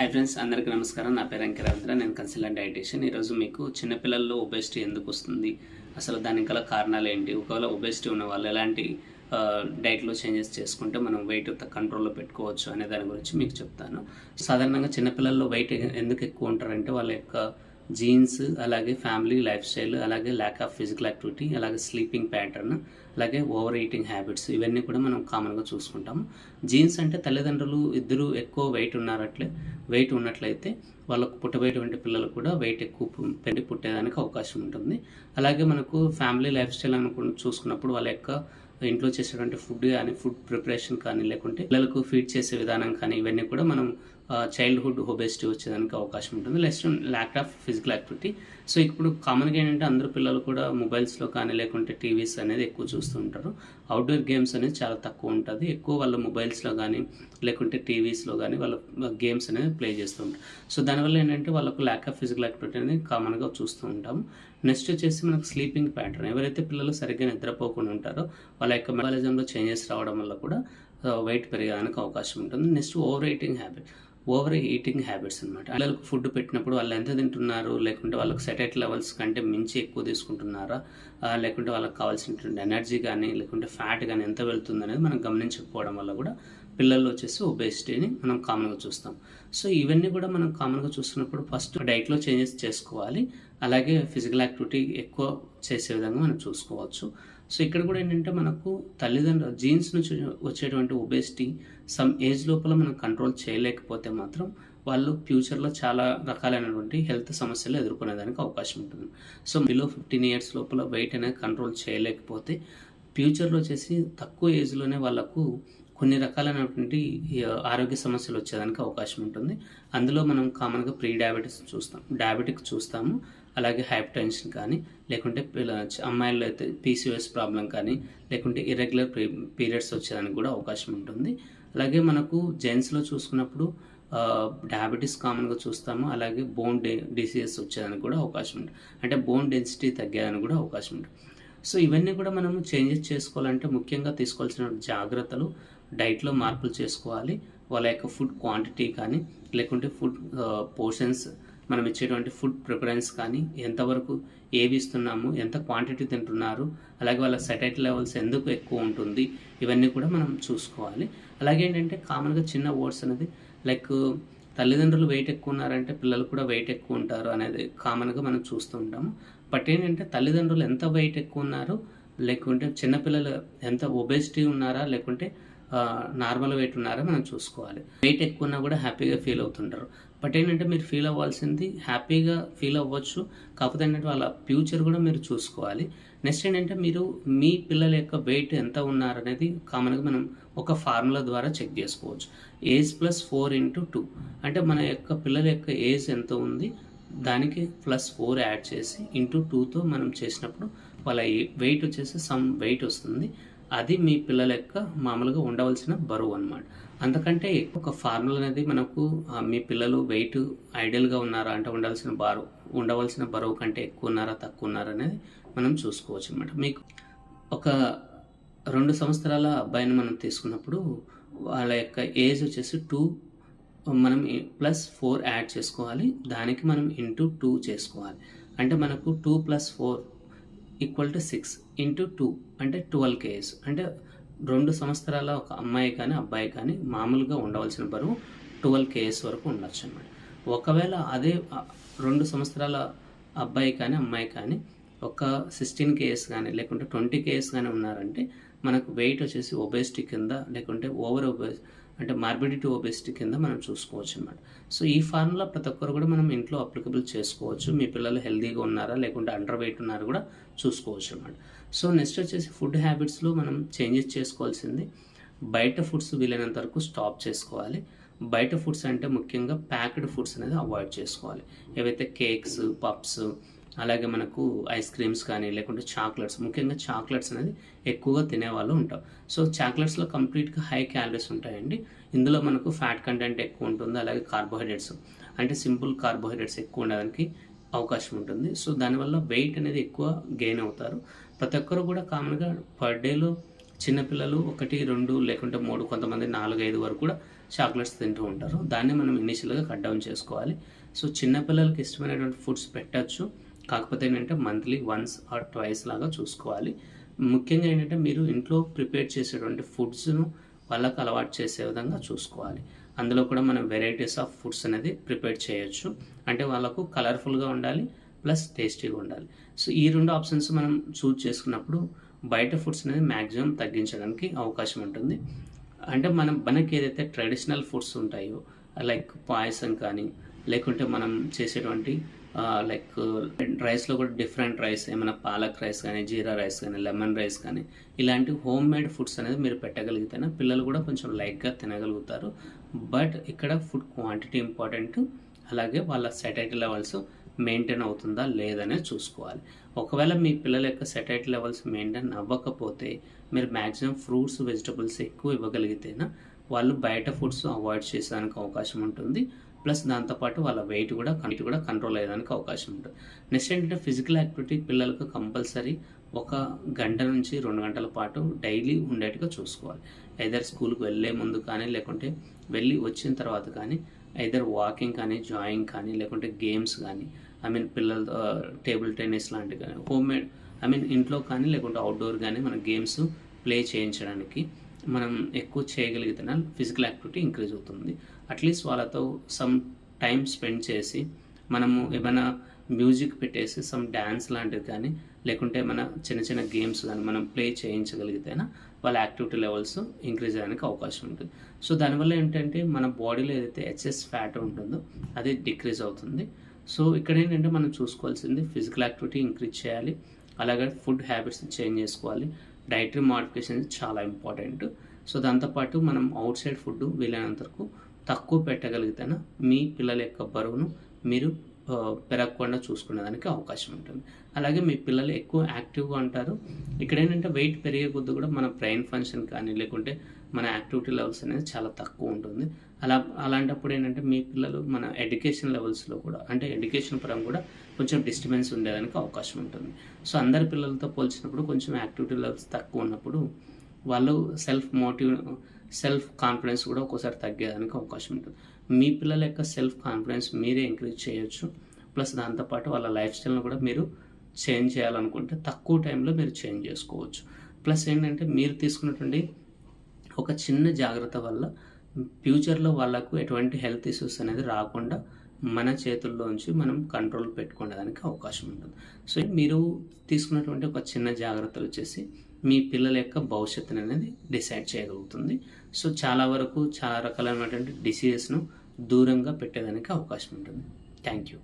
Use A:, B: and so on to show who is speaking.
A: Hi friends, అందరికీ నమస్కారం. నా పేరు అంకిత రవీంద్ర. నేను కన్సల్టెంట్ డైటీషియన్. ఈరోజు మీకు చిన్నపిల్లల్లో ఒబేసిటీ ఎందుకు వస్తుంది, అసలు దానికి గల కారణాలు ఏంటి, ఒకవేళ ఒబేసిటీ ఉన్న వాళ్ళు ఎలాంటి డైట్లో చేంజెస్ చేసుకుంటే మనం వెయిట్ కంట్రోల్లో పెట్టుకోవచ్చు అనే దాని గురించి మీకు చెప్తాను. సాధారణంగా చిన్నపిల్లల్లో వెయిట్ ఎందుకు ఎక్కువ ఉంటారంటే వాళ్ళ యొక్క జీన్స్, అలాగే ఫ్యామిలీ లైఫ్ స్టైల్, అలాగే ల్యాక్ ఆఫ్ ఫిజికల్ యాక్టివిటీ, అలాగే స్లీపింగ్ ప్యాటర్న్, అలాగే ఓవర్ ఈటింగ్ హ్యాబిట్స్, ఇవన్నీ కూడా మనం కామన్గా చూసుకుంటాము. జీన్స్ అంటే తల్లిదండ్రులు ఇద్దరు ఎక్కువ వెయిట్ ఉన్నట్లయితే వాళ్ళకు పుట్టబోయేటువంటి పిల్లలు కూడా వెయిట్ ఎక్కువ పుట్టేదానికి అవకాశం ఉంటుంది. అలాగే మనకు ఫ్యామిలీ లైఫ్ స్టైల్ చూసుకున్నప్పుడు వాళ్ళ యొక్క ఇంట్లో చేసేటువంటి ఫుడ్ కానీ, ఫుడ్ ప్రిపరేషన్ కానీ, లేకుంటే పిల్లలకు ఫీడ్ చేసే విధానం కానీ, ఇవన్నీ కూడా మనం చైల్డ్హుడ్ ఒబేసిటీ వచ్చేదానికి అవకాశం ఉంటుంది. Lack of physical activity. So ఇప్పుడు కామన్గా ఏంటంటే అందరూ పిల్లలు కూడా మొబైల్స్లో కానీ లేకుంటే టీవీస్ అనేది ఎక్కువ చూస్తూ ఉంటారు. అవుట్డోర్ గేమ్స్ అనేది చాలా తక్కువ ఉంటుంది. ఎక్కువ వాళ్ళ మొబైల్స్లో కానీ లేకుంటే టీవీస్లో కానీ వాళ్ళ గేమ్స్ అనేది ప్లే చేస్తూ ఉంటారు. సో దానివల్ల ఏంటంటే వాళ్ళకు ల్యాక్ ఆఫ్ ఫిజికల్ యాక్టివిటీ అనేది కామన్గా చూస్తూ ఉంటాము. నెక్స్ట్ వచ్చేసి మనకు స్లీపింగ్ ప్యాటర్న్. ఎవరైతే పిల్లలు సరిగ్గా నిద్రపోకుండా ఉంటారో వాళ్ళ యొక్క మెటాబాలిజంలో చేంజెస్ రావడం వల్ల కూడా వెయిట్ పెరగడానికి అవకాశం ఉంటుంది. నెక్స్ట్ ఓవర్ ఈటింగ్ హ్యాబిట్స్ అనమాట. పిల్లలకు ఫుడ్ పెట్టినప్పుడు వాళ్ళు ఎంత తింటున్నారు, లేకుంటే వాళ్ళకి సెటైట్ లెవెల్స్ కంటే మించి ఎక్కువ తీసుకుంటున్నారా, లేకుంటే వాళ్ళకి కావాల్సినటువంటి ఎనర్జీ కానీ లేకుంటే ఫ్యాట్ కానీ ఎంత వెళ్తుంది అనేది మనం గమనించకపోవడం వల్ల కూడా పిల్లల్లో వచ్చేసి ఒబేసిటీని మనం కామన్గా చూస్తాం. సో ఇవన్నీ కూడా మనం కామన్గా చూస్తున్నప్పుడు ఫస్ట్ డైట్లో చేంజెస్ చేసుకోవాలి. అలాగే ఫిజికల్ యాక్టివిటీ ఎక్కువ చేసే విధంగా మనం చూసుకోవచ్చు. సో ఇక్కడ కూడా ఏంటంటే మనకు తల్లిదండ్రుల జీన్స్ నుంచి వచ్చేటువంటి ఒబేసిటీ సమ్ ఏజ్ లోపల మనం కంట్రోల్ చేయలేకపోతే మాత్రం వాళ్ళు ఫ్యూచర్లో చాలా రకాలైనటువంటి హెల్త్ సమస్యలు ఎదుర్కొనేదానికి అవకాశం ఉంటుంది. సో బిలో 15 years లోపల వెయిట్ అనేది కంట్రోల్ చేయలేకపోతే ఫ్యూచర్లో వచ్చేసి తక్కువ ఏజ్లోనే వాళ్ళకు కొన్ని రకాలైనటువంటి ఆరోగ్య సమస్యలు వచ్చేదానికి అవకాశం ఉంటుంది. అందులో మనం కామన్గా డయాబెటిక్ చూస్తాము. అలాగే హైపర్ టెన్షన్ కానీ, లేకుంటే అమ్మాయిల్లో అయితే పీసీఓఎస్ ప్రాబ్లం కానీ, లేకుంటే ఇర్రెగ్యులర్ పీరియడ్స్ వచ్చేదానికి కూడా అవకాశం ఉంటుంది. అలాగే మనకు జెంట్స్లో చూసుకున్నప్పుడు డయాబెటీస్ కామన్గా చూస్తాము. అలాగే బోన్ డిసీజెస్ వచ్చేదానికి కూడా అవకాశం ఉంటుంది. అంటే బోన్ డెన్సిటీ తగ్గేదానికి కూడా అవకాశం ఉంటుంది. సో ఇవన్నీ కూడా మనము చేంజెస్ చేసుకోవాలంటే ముఖ్యంగా తీసుకోవాల్సిన జాగ్రత్తలు, డైట్లో మార్పులు చేసుకోవాలి. వాళ్ళ యొక్క ఫుడ్ క్వాంటిటీ కానీ, లేకుంటే ఫుడ్ పోర్షన్స్, మనం ఇచ్చేటువంటి ఫుడ్ ప్రిఫరెన్స్ కానీ, ఎంతవరకు ఏవి ఇస్తున్నాము, ఎంత క్వాంటిటీ తింటున్నారు, అలాగే వాళ్ళ సెటైట్ లెవెల్స్ ఎందుకు ఎక్కువ ఉంటుంది, ఇవన్నీ కూడా మనం చూసుకోవాలి. అలాగే ఏంటంటే కామన్గా చిన్న వర్డ్స్ అనేది లైక్ తల్లిదండ్రులు వెయిట్ ఎక్కువ ఉన్నారంటే పిల్లలు కూడా వెయిట్ ఎక్కువ ఉంటారు అనేది కామన్గా మనం చూస్తూ ఉంటాము. బట్ ఏంటంటే తల్లిదండ్రులు ఎంత వెయిట్ ఎక్కువ ఉన్నారు, లేకుంటే చిన్నపిల్లలు ఎంత ఒబేసిటీ ఉన్నారా, లేకుంటే నార్మల్ వెయిట్ ఉన్నారా మనం చూసుకోవాలి. వెయిట్ ఎక్కువ ఉన్నా కూడా హ్యాపీగా ఫీల్ అవుతుంటారు. బట్ ఏంటంటే మీరు ఫీల్ అవ్వాల్సింది హ్యాపీగా ఫీల్ అవ్వచ్చు, కాకపోతే ఏంటంటే వాళ్ళ ఫ్యూచర్ కూడా మీరు చూసుకోవాలి. నెక్స్ట్ ఏంటంటే మీరు మీ పిల్లల యొక్క వెయిట్ ఎంత ఉన్నారనేది కామన్గా మనం ఒక ఫార్ములా ద్వారా చెక్ చేసుకోవచ్చు. ఏజ్ +4 × 2 అంటే మన యొక్క పిల్లల యొక్క ఏజ్ ఎంత ఉంది దానికి +4 యాడ్ చేసి ×2తో మనం చేసినప్పుడు వాళ్ళ వెయిట్ వచ్చేసి సమ్ వెయిట్ వస్తుంది. అది మీ పిల్లల యొక్క మామూలుగా ఉండవలసిన బరువు అనమాట. అంతకంటే ఒక ఫార్ములా అనేది మనకు మీ పిల్లలు వెయిట్ ఐడియల్గా ఉన్నారా అంటే ఉండవలసిన బరువు కంటే ఎక్కువ ఉన్నారా తక్కువ ఉన్నారా అనేది మనం చూసుకోవచ్చు అనమాట. మీకు ఒక 2 సంవత్సరాల అబ్బాయిని మనం తీసుకున్నప్పుడు వాళ్ళ యొక్క ఏజ్ వచ్చేసి 2, మనం +4 యాడ్ చేసుకోవాలి. దానికి మనం ×2 చేసుకోవాలి. అంటే మనకు 2 + 4 = 6 × 2 అంటే 12 kgs. అంటే 2 సంవత్సరాల ఒక అమ్మాయి కానీ అబ్బాయి కానీ మామూలుగా ఉండవలసిన బరువు 12 kgs వరకు ఉండొచ్చు అన్నమాట. ఒకవేళ అదే 2 సంవత్సరాల అబ్బాయి కానీ అమ్మాయి కానీ ఒక 16 kgs కానీ లేకుంటే 20 kgs కానీ ఉన్నారంటే మనకు వెయిట్ వచ్చేసి ఒబేసిటీ కింద, లేకుంటే అంటే మార్బిడిటీ ఒబేసిటీ కింద మనం చూసుకోవచ్చు అన్నమాట. సో ఈ ఫార్ములా ప్రతి ఒక్కరు కూడా మనం ఇంట్లో అప్లికబుల్ చేసుకోవచ్చు. మీ పిల్లలు హెల్తీగా ఉన్నారా లేకుంటే అండర్ వెయిట్ ఉన్నారా కూడా చూసుకోవచ్చు అన్నమాట. సో నెక్స్ట్ వచ్చేసి ఫుడ్ హ్యాబిట్స్లో మనం చేంజెస్ చేసుకోవాల్సింది బయట ఫుడ్స్ వీలైనంత వరకు స్టాప్ చేసుకోవాలి. బయట ఫుడ్స్ అంటే ముఖ్యంగా ప్యాక్డ్ ఫుడ్స్ అనేది అవాయిడ్ చేసుకోవాలి. ఏవైతే కేక్స్, పప్స్, అలాగే మనకు ఐస్ క్రీమ్స్ కానీ లేకుంటే చాక్లెట్స్, ముఖ్యంగా చాక్లెట్స్ అనేది ఎక్కువగా తినేవాళ్ళు ఉంటారు. సో చాక్లెట్స్లో కంప్లీట్గా హై క్యాలరీస్ ఉంటాయండి. ఇందులో మనకు ఫ్యాట్ కంటెంట్ ఎక్కువ ఉంటుంది. అలాగే కార్బోహైడ్రేట్స్ అంటే సింపుల్ కార్బోహైడ్రేట్స్ ఎక్కువ ఉండడానికి అవకాశం ఉంటుంది. సో దానివల్ల వెయిట్ అనేది ఎక్కువ గెయిన్ అవుతారు. ప్రతి ఒక్కరు కూడా కామన్గా పర్ డేలో చిన్నపిల్లలు 1, 2 లేకుంటే 3, కొంతమంది 4, 5 వరకు కూడా చాక్లెట్స్ తింటూ ఉంటారు. దాన్ని మనం ఇనిషియల్గా కట్ డౌన్ చేసుకోవాలి. సో చిన్నపిల్లలకి ఇష్టమైనటువంటి ఫుడ్స్ పెట్టచ్చు. కాకపోతే ఏంటంటే మంత్లీ వన్స్ ఆర్ ట్వైస్ లాగా చూసుకోవాలి. ముఖ్యంగా ఏంటంటే మీరు ఇంట్లో ప్రిపేర్ చేసేటువంటి ఫుడ్స్ను వాళ్ళకు అలవాటు చేసే విధంగా చూసుకోవాలి. అందులో కూడా మనం వెరైటీస్ ఆఫ్ ఫుడ్స్ అనేది ప్రిపేర్ చేయొచ్చు. అంటే వాళ్ళకు కలర్ఫుల్గా ఉండాలి, ప్లస్ టేస్టీగా ఉండాలి. సో ఈ 2 ఆప్షన్స్ మనం చూజ్ చేసుకున్నప్పుడు బయట ఫుడ్స్ అనేది మ్యాక్సిమం తగ్గించడానికి అవకాశం ఉంటుంది. అంటే మనకి ఏదైతే ట్రెడిషనల్ ఫుడ్స్ ఉంటాయో లైక్ పాయసం కానీ, లేకుంటే మనం చేసేటువంటి లైక్ రైస్లో కూడా డిఫరెంట్ రైస్, ఏమైనా పాలక్ రైస్ కానీ, జీరా రైస్ కానీ, లెమన్ రైస్ కానీ, ఇలాంటి హోమ్ మేడ్ ఫుడ్స్ అనేది మీరు పెట్టగలిగితేనే పిల్లలు కూడా కొంచెం లైట్గా తినగలుగుతారు. బట్ ఇక్కడ ఫుడ్ క్వాంటిటీ ఇంపార్టెంట్, అలాగే వాళ్ళ సెటైటీ లెవెల్స్ మెయింటైన్ అవుతుందా లేదనేది చూసుకోవాలి. ఒకవేళ మీ పిల్లల యొక్క సెటైటీ లెవెల్స్ మెయింటైన్ అవ్వకపోతే మీరు మ్యాక్సిమం ఫ్రూట్స్, వెజిటబుల్స్ ఎక్కువ ఇవ్వగలిగితేనే వాళ్ళు బయట ఫుడ్స్ అవాయిడ్ చేసేదానికి అవకాశం ఉంటుంది. ప్లస్ దాంతోపాటు వాళ్ళ వెయిట్ కూడా కంట్రోల్ అయ్యేదానికి అవకాశం ఉంటుంది. నెక్స్ట్ ఏంటంటే ఫిజికల్ యాక్టివిటీ పిల్లలకు కంపల్సరీ 1 గంట నుంచి 2 గంటల పాటు డైలీ ఉండేట్టుగా చూసుకోవాలి. ఐదర్ స్కూల్కి వెళ్ళే ముందు కానీ, లేకుంటే వెళ్ళి వచ్చిన తర్వాత కానీ, ఐదర్ వాకింగ్ కానీ, జాయింగ్ కానీ, లేకుంటే గేమ్స్ కానీ, పిల్లలతో టేబుల్ టెన్నిస్ లాంటివి కానీ, హోమ్ మేడ్ ఇంట్లో కానీ, లేకుంటే అవుట్డోర్ కానీ మన గేమ్స్ ప్లే చేయించడానికి మనం ఎక్కువ చేయగలిగితేనే ఫిజికల్ యాక్టివిటీ ఇంక్రీజ్ అవుతుంది. అట్లీస్ట్ వాళ్ళతో సమ్ టైం స్పెండ్ చేసి మనము ఏమైనా మ్యూజిక్ పెట్టేసి సమ్ డ్యాన్స్ లాంటిది కానీ, లేకుంటే మన చిన్న గేమ్స్ కానీ మనం ప్లే చేయించగలిగితేనే వాళ్ళ యాక్టివిటీ లెవెల్స్ ఇంక్రీజ్ అయ్యడానికి అవకాశం ఉంటుంది. సో దానివల్ల ఏంటంటే మన బాడీలో ఏదైతే ఎక్సెస్ ఫ్యాట్ ఉంటుందో అది డిక్రీజ్ అవుతుంది. సో ఇక్కడ ఏంటంటే మనం చూసుకోవాల్సింది ఫిజికల్ యాక్టివిటీ ఇంక్రీజ్ చేయాలి, అలాగే ఫుడ్ హ్యాబిట్స్ చేంజ్ చేసుకోవాలి, డైటరీ మోడిఫికేషన్ చాలా ఇంపార్టెంట్. సో దాంతోపాటు మనం అవుట్ సైడ్ ఫుడ్ వీలైనంత వరకు తక్కువ పెట్టగలిగితేనే మీ పిల్లల యొక్క బరువును మీరు పెరగకుండా చూసుకునేదానికి అవకాశం ఉంటుంది. అలాగే మీ పిల్లలు ఎక్కువ యాక్టివ్గా ఉంటారు. ఇక్కడ ఏంటంటే వెయిట్ పెరిగే కొద్దీ కూడా మన బ్రెయిన్ ఫంక్షన్ కానీ, లేకుంటే మన యాక్టివిటీ లెవెల్స్ అనేది చాలా తక్కువ ఉంటుంది. అలాంటప్పుడు ఏంటంటే మీ పిల్లలు మన ఎడ్యుకేషన్ లెవెల్స్లో కూడా, అంటే ఎడ్యుకేషన్ పరంగా కూడా కొంచెం డిస్టర్బెన్స్ ఉండేదానికి అవకాశం ఉంటుంది. సో అందరి పిల్లలతో పోల్చినప్పుడు కొంచెం యాక్టివిటీ లెవెల్స్ తక్కువ ఉన్నప్పుడు వాళ్ళు సెల్ఫ్ కాన్ఫిడెన్స్ కూడా ఒక్కోసారి తగ్గేదానికి అవకాశం ఉంటుంది. మీ పిల్లల యొక్క సెల్ఫ్ కాన్ఫిడెన్స్ మీరే ఎంకరేజ్ చేయొచ్చు. ప్లస్ దాంతోపాటు వాళ్ళ లైఫ్ స్టైల్ను కూడా మీరు చేంజ్ చేయాలనుకుంటే తక్కువ టైంలో మీరు చేంజ్ చేసుకోవచ్చు. ప్లస్ ఏంటంటే మీరు తీసుకున్నటువంటి ఒక చిన్న జాగ్రత్త వల్ల ఫ్యూచర్లో వాళ్ళకు ఎటువంటి హెల్త్ ఇష్యూస్ అనేది రాకుండా మన చేతుల్లోంచి మనం కంట్రోల్ పెట్టుకునేదానికి అవకాశం ఉంటుంది. సో మీరు తీసుకున్నటువంటి ఒక చిన్న జాగ్రత్తలు వచ్చేసి మీ పిల్లల యొక్క భవిష్యత్తుని అనేది డిసైడ్ చేయగలుగుతుంది. సో చాలా వరకు చాలా రకాలైనటువంటి డిసీజెస్ను దూరంగా పెట్టేదానికి అవకాశం ఉంటుంది. Thank you.